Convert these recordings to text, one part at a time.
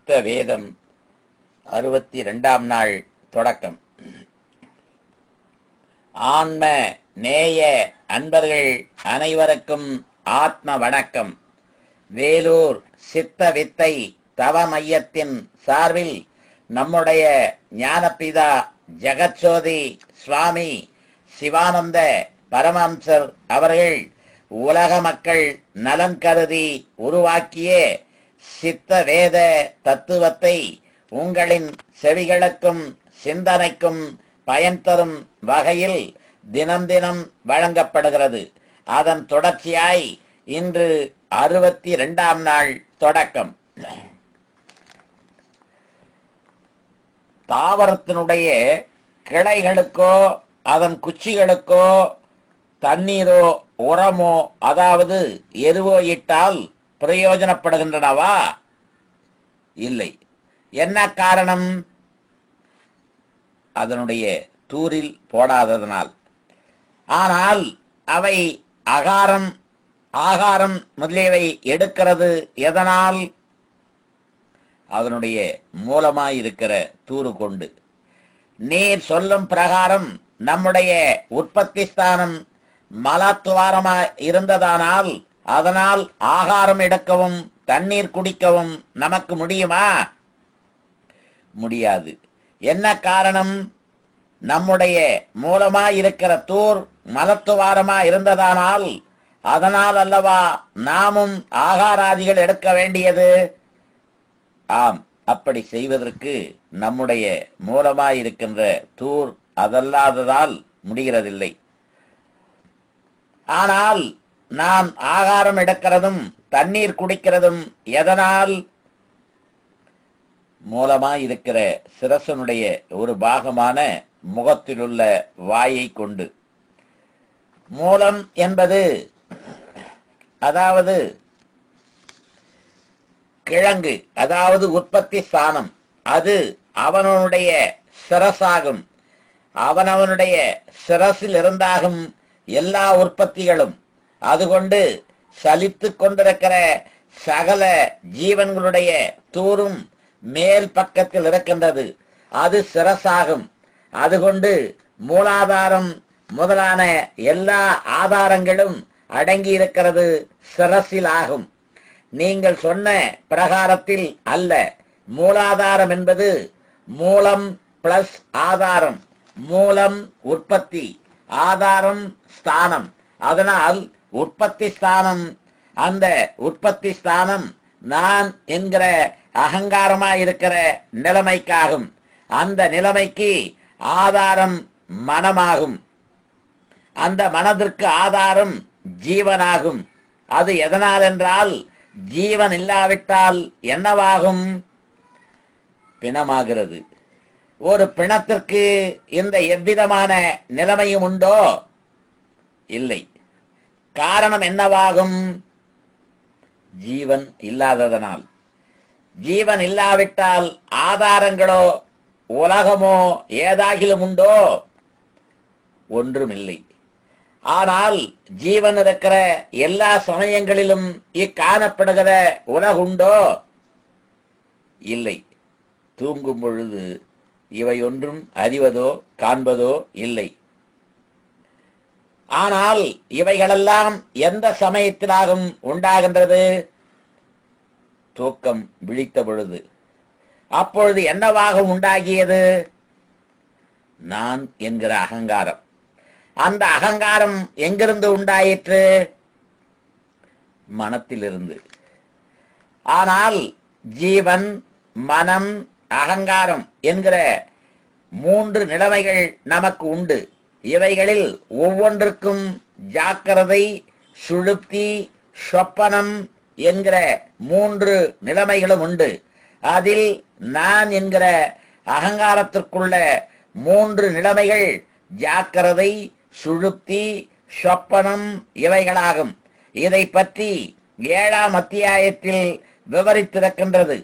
சித்த வேதம் 62ஆம் நாள் தொடக்கம். ஆன்ம நேய அன்பர்கள் அனைவருக்கும் ஆத்ம வணக்கம். வேலூர் சித்த வித்தை தவ மையத்தின் சார்பில் நம்முடைய ஞானபிதா ஜெகத்சோதி சுவாமி சிவானந்த பரமஹம்சர் அவர்கள் உலக மக்கள் நலன் கருதி திரு சித்த வேத தத்துவத்தை உங்களின் செவிகளுக்கும் சிந்தனைக்கும் பயன் தரும் வகையில் தினம் தினம் வழங்கப்படுகிறது. அதன் தொடர்ச்சியாய் இன்று 62ஆம் நாள் தொடக்கம். தாவரத்தினுடைய கிளைகளுக்கோ அதன் குச்சிகளுக்கோ தண்ணீரோ உரமோ அதாவது எருவோ இட்டால் பிரயோஜனப்படுகின்றனவா? இல்லை. என்ன காரணம்? அதனுடைய தூரில் போடாததனால். ஆனால் அவை ஆகாரம் முதலியவை எடுக்கிறது எதனால்? அதனுடைய மூலமாயிருக்கிற தூறு கொண்டு. நீர் சொல்லும் பிரகாரம் நம்முடைய உற்பத்தி ஸ்தானம் மலத்துவாரமாய் இருந்ததானால் அதனால் ஆகாரம் எடுக்கவும் தண்ணீர் குடிக்கவும் நமக்கு முடியுமா? முடியாது. என்ன காரணம்? நம்முடைய மூலமாயிருக்கிற தூர் மலத்துவாரமாய் இருந்ததானால் அதனால் அல்லவா நாமும் ஆகாராதிகள் எடுக்க வேண்டியது. ஆம், அப்படி செய்வதற்கு நம்முடைய மூலமாயிருக்கின்ற தூர் அதல்லாததால் முடிகிறதில்லை. ஆனால் நாம் ஆகாரம் எடுக்கிறதும் தண்ணீர் குடிக்கிறதும் எதனால்? மூலமாயிருக்கிற சிரசனுடைய ஒரு பாகமான முகத்திலுள்ள வாயை கொண்டு. மூலம் என்பது அதாவது கிழங்கு, அதாவது உற்பத்தி ஸ்தானம். அது அவனுடைய சிரசாகும். அவனவனுடைய சிரசில் இருந்தாகும் எல்லா உற்பத்திகளும். அதுகொண்டு சலித்து கொண்டிருக்கிற சகல ஜீவன்களுடைய தூரும் மேல் பக்கத்தில் இருக்கின்றது. அது சிரசாகும். அதுகொண்டு மூலாதாரம் முதலான எல்லா ஆதாரங்களும் அடங்கி இருக்கிறது சிரசில் ஆகும். நீங்கள் சொன்ன பிரகாரத்தில் அல்ல. மூலாதாரம் என்பது மூலம் பிளஸ் ஆதாரம். மூலம் உற்பத்தி, ஆதாரம் ஸ்தானம். அதனால் உற்பத்தி ஸ்தானம். அந்த உற்பத்தி ஸ்தானம் நான் என்கிற அகங்காரமாயிருக்கிற நிலைமைக்காகும். அந்த நிலைமைக்கு ஆதாரம் மனமாகும். அந்த மனதிற்கு ஆதாரம் ஜீவனாகும். அது எதனால் என்றால் ஜீவன் இல்லாவிட்டால் என்னவாகும்? பிணமாகிறது. ஒரு பிணத்திற்கு இந்த எவ்விதமான நிலைமையும் உண்டோ? இல்லை. காரணம் என்னவாகும்? ஜீவன் இல்லாததனால். ஜீவன் இல்லாவிட்டால் ஆதாரங்களோ உலகமோ ஏதாகிலும் உண்டோ? ஒன்றுமில்லை. ஆனால் ஜீவன் இருக்கிற எல்லா சமயங்களிலும் இக்காணப்படுகிற உலகுண்டோ? இல்லை. தூங்கும் பொழுது இவை ஒன்றும் அறிவதோ காண்பதோ இல்லை. ஆனால் இவைகளெல்லாம் எந்த சமயத்திலாகும் உண்டாகின்றது? தூக்கம் விழித்த பொழுது. அப்பொழுது என்னவாக உண்டாகியது? நான் என்கிற அகங்காரம். அந்த அகங்காரம் எங்கிருந்து உண்டாயிற்று? மனத்திலிருந்து. ஆனால் ஜீவன், மனம், அகங்காரம் என்கிற 3 நிலைமைகள் நமக்கு உண்டு. இவைகளில் ஒவ்வொன்றுக்கும் ஜாக்கிரதை, சுழுப்தி, சொப்பனம் என்கிற 3 நிலைமைகளும் உண்டு. அதில் நான் என்கிற அகங்காரத்திற்குள்ள 3 நிலைமைகள் ஜாக்கிரதை, சுழுப்தி, சொப்பனம் இவைகளாகும். இதை பற்றி 7ஆம் அத்தியாயத்தில் விவரித்திருக்கின்றது.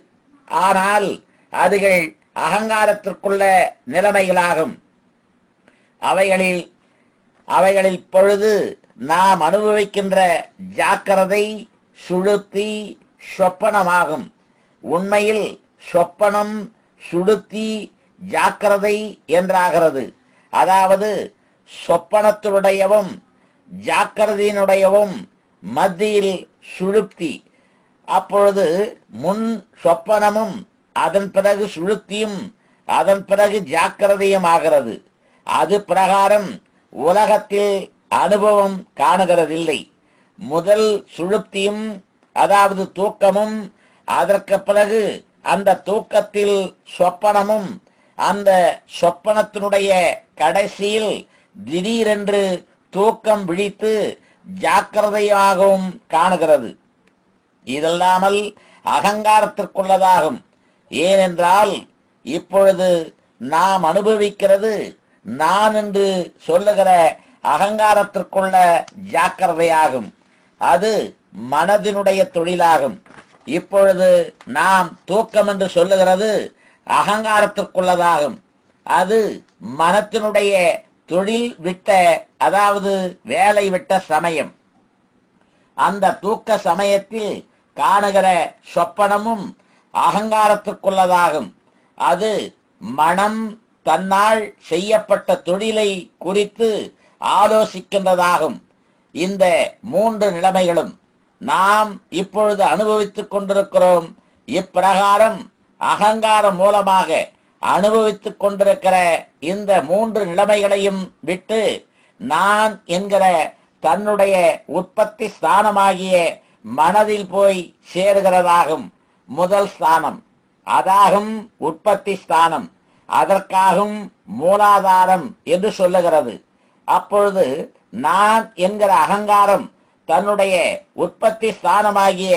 ஆனால் அதுகள் அகங்காரத்திற்குள்ள நிலைமைகளாகும். அவைகளில் பொழுது நாம் அனுபவிக்கின்ற ஜாக்கிரதை, சுழுப்தி, சொப்பனமாகும். உண்மையில் சொப்பனம், சுடுத்தி, ஜாக்கிரதை என்றாகிறது. அதாவது சொப்பனத்தினுடையவும் ஜாக்கிரதையினுடையவும் மத்தியில் சுழுப்தி. அப்பொழுது முன் சொப்பனமும் அதன் பிறகு சுழுத்தியும் அதன் பிறகு ஜாக்கிரதையும் ஆகிறது. அது பிரகாரம் உலகத்தில் அனுபவம் காணுகிறதில்லை. முதல் சுழுப்தியும் அதாவது தூக்கமும், அதற்கு பிறகு அந்த தூக்கத்தில் சொப்பனமும், அந்த சொப்பனத்தினுடைய கடைசியில் திடீரென்று தூக்கம் விழித்து ஜாக்கிரதையாகவும் காணுகிறது. இதல்லாமல் அகங்காரத்திற்குள்ளதாகும். ஏனென்றால் இப்பொழுது நாம் அனுபவிக்கிறது நான் என்று சொல்லுகிற அகங்காரத்திற்குள்ள ஜாக்கிரதையாகும். அது மனதினுடைய தொழிலாகும். இப்பொழுது நாம் தூக்கம் என்று சொல்லுகிறது அகங்காரத்திற்குள்ளதாகும். அது மனத்தினுடைய தொழில் விட்ட, அதாவது வேலை விட்ட சமயம். அந்த தூக்க சமயத்தில் காணுகிற சொப்பனமும் அகங்காரத்திற்குள்ளதாகும். அது மனம் தன்னால் செய்யப்பட்ட தொழிலை குறித்து ஆலோசிக்கின்றதாகும். இந்த மூன்று நிலைமைகளும் நாம் இப்பொழுது அனுபவித்துக் கொண்டிருக்கிறோம். இப்பிரகாரம் அகங்காரம் மூலமாக அனுபவித்துக் கொண்டிருக்கிற இந்த மூன்று நிலைமைகளையும் விட்டு நான் என்கிற தன்னுடைய உற்பத்தி ஸ்தானமாகிய மனதில் போய் சேருகிறதாகும். முதல் ஸ்தானம் அதாகும் உற்பத்தி ஸ்தானம். அதற்காகும் மூலாதாரம் என்று சொல்லுகிறது. அப்பொழுது நான் என்கிற அகங்காரம் தன்னுடைய உற்பத்தி ஸ்தானமாகிய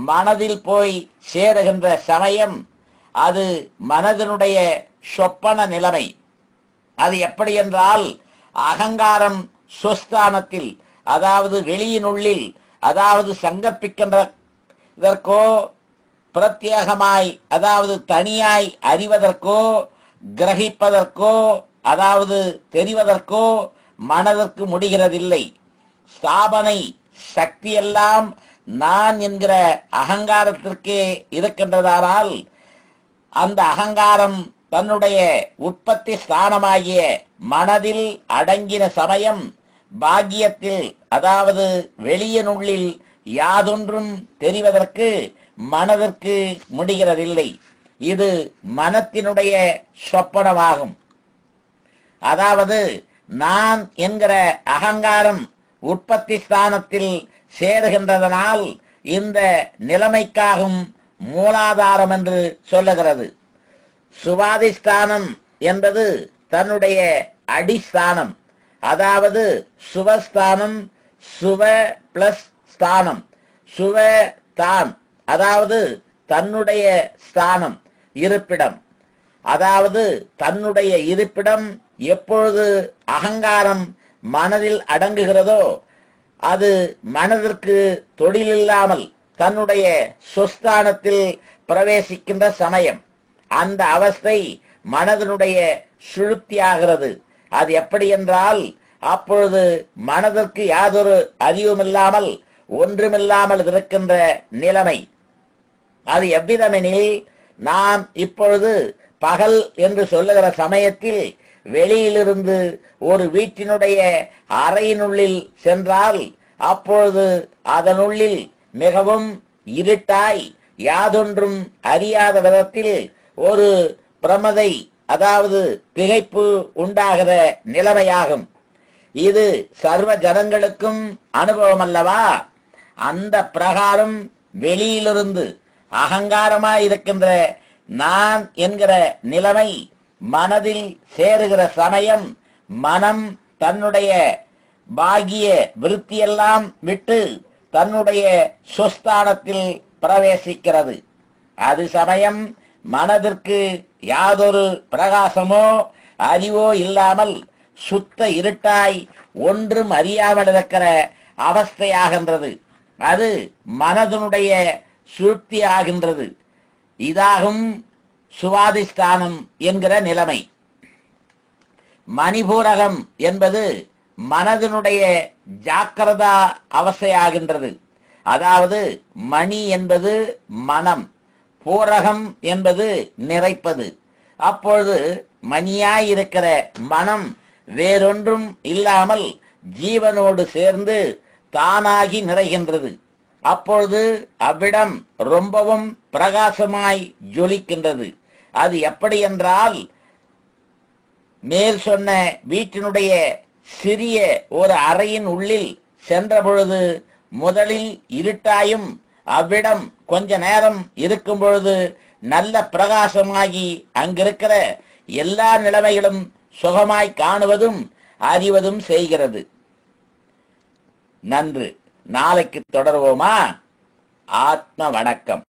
மனதில் போய் சேருகின்ற சமயம் அது மனதினுடைய சொப்பன நிலைமை. அது எப்படி என்றால், அகங்காரம் சுஸ்தானத்தில், அதாவது வெளியினுள்ளில், அதாவது சங்கற்பிக்கின்றதற்கோ பிரத்யேகமாய், அதாவது தனியாய் அறிவதற்கோ கிரகிப்பதற்கோ, அதாவது தெரிவதற்கோ மனதிற்கு முடிகிறதில்லை. ஸ்தாபனை சக்தியெல்லாம் நான் என்கிற அகங்காரத்திற்கே இருக்கின்றதானால் அந்த அகங்காரம் தன்னுடைய உற்பத்தி ஸ்தானமாகிய மனதில் அடங்கின சமயம் பாக்கியத்தில், அதாவது வெளியினுள்ளில் யாதொன்றும் தெரிவதற்கு மனதிற்கு முடிகிறதில்லை. இது மனத்தினுடைய சொப்பனமாகும். அதாவது நான் என்கிற அகங்காரம் உற்பத்தி ஸ்தானத்தில் சேருகின்றதனால் இந்த நிலைமைக்காகும் மூலாதாரம் என்று சொல்லுகிறது. சுவாதிஸ்தானம் என்பது தன்னுடைய அடிஸ்தானம். அதாவது சுவஸ்தானம், சுவ பிளஸ் ஸ்தானம், சுவ தான், அதாவது தன்னுடைய ஸ்தானம், இருப்பிடம். அதாவது தன்னுடைய இருப்பிடம் எப்பொழுது அகங்காரம் மனதில் அடங்குகிறதோ அது மனதிற்கு தொழிலில்லாமல் தன்னுடைய சுஸ்தானத்தில் பிரவேசிக்கின்ற சமயம். அந்த அவஸ்தை மனதினுடைய சுழுப்தியாகிறது. அது எப்படி என்றால், அப்பொழுது மனதிற்கு யாதொரு அறிவுமில்லாமல் ஒன்றுமில்லாமல் இருக்கின்ற நிலைமை. அது எவ்விதமெனில், நாம் இப்பொழுது பகல் என்று சொல்லுகிற சமயத்தில் வெளியிலிருந்து ஒரு வீட்டினுடைய அறையினுள்ளில் சென்றால் அப்பொழுது அதனுள்ளில் மிகவும் இருட்டாய் யாதொன்றும் அறியாத விதத்தில் ஒரு பிரமதை, அதாவது திகைப்பு உண்டாகிற நிலைமையாகும். இது சர்வ ஜனங்களுக்கும் அனுபவம் அல்லவா? அந்த பிரகாரம் வெளியிலிருந்து அகங்காரமாயிருக்கின்ற நான் என்கிற நிலைமை மனதில் சேருகிற சமயம் மனம் தன்னுடைய பாகிய விருத்தியெல்லாம் விட்டு தன்னுடைய சுஸ்தானத்தில் பிரவேசிக்கிறது. அது சமயம் மனதிற்கு யாதொரு பிரகாசமோ அறிவோ இல்லாமல் சுத்த இருட்டாய் ஒன்றும் அறியாமல் இருக்கிற அவஸ்தையாகின்றது. அது மனதனுடைய சுழுப்தி ஆகின்றது. இதாகும் சுவாதிஸ்தானம் என்கிற நிலைமை. மணிபூரகம் என்பது மனதினுடைய ஜாக்கிரதா அவஸ்தையாகின்றது. அதாவது மணி என்பது மனம், பூரகம் என்பது நிறைப்பது. அப்பொழுது மணியாயிருக்கிற மனம் வேறொன்றும் இல்லாமல் ஜீவனோடு சேர்ந்து தானாகி நிறைகின்றது. அப்பொழுது அவ்விடம் ரொம்பவும் பிரகாசமாய் ஜொலிக்கின்றது. அது எப்படி என்றால், மேல் சொன்ன வீட்டினுடைய சிறிய ஒரு அறையின் உள்ளில் சென்ற பொழுது முதலில் இருட்டாயும் அவ்விடம் கொஞ்ச நேரம் இருக்கும் பொழுது நல்ல பிரகாசமாகி அங்கிருக்கிற எல்லா நிலைமைகளும் சுகமாய் காணுவதும் அறிவதும் செய்கிறது. நன்று. நாளைக்கு தொடர்வோமா? ஆத்ம வணக்கம்.